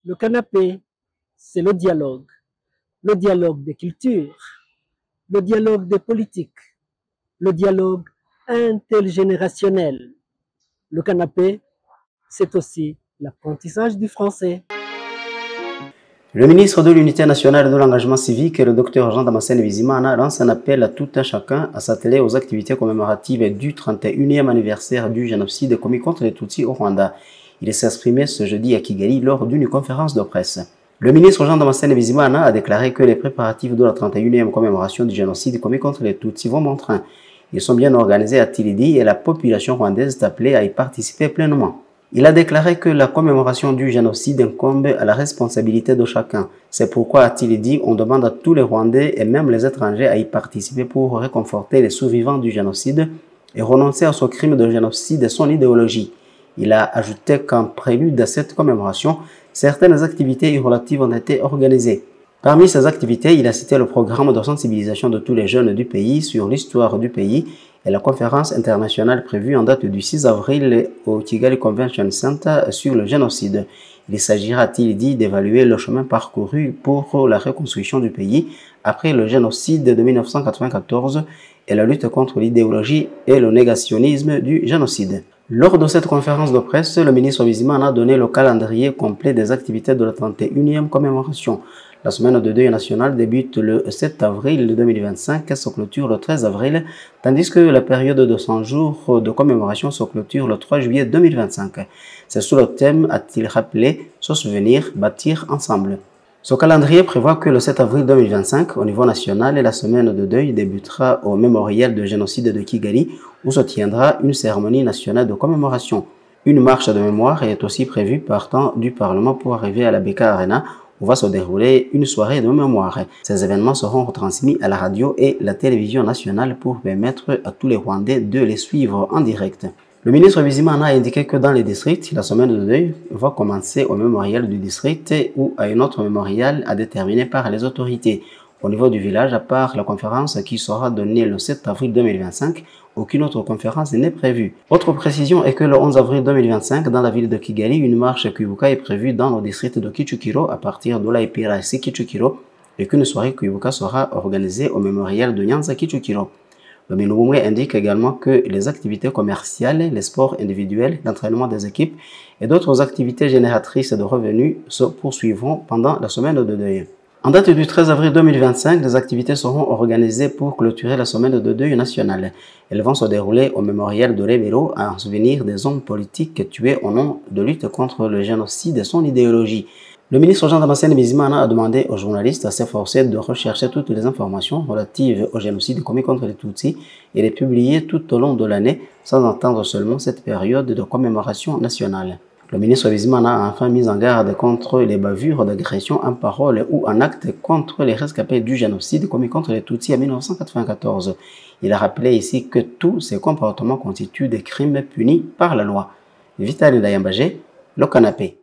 Le canapé, c'est le dialogue des cultures, le dialogue des politiques, le dialogue intergénérationnel. Le canapé, c'est aussi l'apprentissage du français. Le ministre de l'Unité nationale et de l'engagement civique, le Dr Jean Damascène Bizimana, lance un appel à tout un chacun à s'atteler aux activités commémoratives du 31e anniversaire du génocide commis contre les Tutsis au Rwanda. Il s'est exprimé ce jeudi à Kigali lors d'une conférence de presse. Le ministre Jean Damascène Bizimana a déclaré que les préparatifs de la 31e commémoration du génocide commis contre les Tutsis vont bon train. Ils sont bien organisés, a-t-il dit, et la population rwandaise est appelée à y participer pleinement. Il a déclaré que la commémoration du génocide incombe à la responsabilité de chacun. C'est pourquoi, a-t-il dit, on demande à tous les Rwandais et même les étrangers à y participer pour réconforter les survivants du génocide et renoncer à ce crime de génocide et son idéologie. Il a ajouté qu'en prélude à cette commémoration, certaines activités relatives ont été organisées. Parmi ces activités, il a cité le programme de sensibilisation de tous les jeunes du pays sur l'histoire du pays et la conférence internationale prévue en date du 6 avril au Kigali Convention Center sur le génocide. Il s'agira, a-t-il dit, d'évaluer le chemin parcouru pour la reconstruction du pays après le génocide de 1994 et la lutte contre l'idéologie et le négationnisme du génocide. Lors de cette conférence de presse, le ministre Bizimana a donné le calendrier complet des activités de la 31e commémoration. La semaine de deuil national débute le 7 avril 2025 et se clôture le 13 avril, tandis que la période de 100 jours de commémoration se clôture le 3 juillet 2025. C'est sous le thème, a-t-il rappelé, se souvenir, bâtir ensemble. Ce calendrier prévoit que le 7 avril 2025, au niveau national, la semaine de deuil débutera au mémorial de génocide de Kigali, où se tiendra une cérémonie nationale de commémoration. Une marche de mémoire est aussi prévue partant du Parlement pour arriver à la Beka Arena, où va se dérouler une soirée de mémoire. Ces événements seront retransmis à la radio et la télévision nationale pour permettre à tous les Rwandais de les suivre en direct. Le ministre Bizimana a indiqué que dans les districts, la semaine de deuil va commencer au mémorial du district ou à un autre mémorial à déterminer par les autorités. Au niveau du village, à part la conférence qui sera donnée le 7 avril 2025, aucune autre conférence n'est prévue. Autre précision est que le 11 avril 2025, dans la ville de Kigali, une marche Kwibuka est prévue dans le district de Kichukiro à partir de la IPRC Kichukiro et qu'une soirée Kwibuka sera organisée au mémorial de Nyanza Kichukiro. Le Minubumwe indique également que les activités commerciales, les sports individuels, l'entraînement des équipes et d'autres activités génératrices de revenus se poursuivront pendant la semaine de deuil. En date du 13 avril 2025, les activités seront organisées pour clôturer la semaine de deuil national. Elles vont se dérouler au mémorial de Rebero en souvenir des hommes politiques tués au nom de lutte contre le génocide et son idéologie. Le ministre Jean Damascène Bizimana a demandé aux journalistes à s'efforcer de rechercher toutes les informations relatives au génocide commis contre les Tutsis et les publier tout au long de l'année sans attendre seulement cette période de commémoration nationale. Le ministre Bizimana a enfin mis en garde contre les bavures d'agression en parole ou en acte contre les rescapés du génocide commis contre les Tutsis en 1994. Il a rappelé ici que tous ces comportements constituent des crimes punis par la loi. Vital Ndayambaje, le canapé.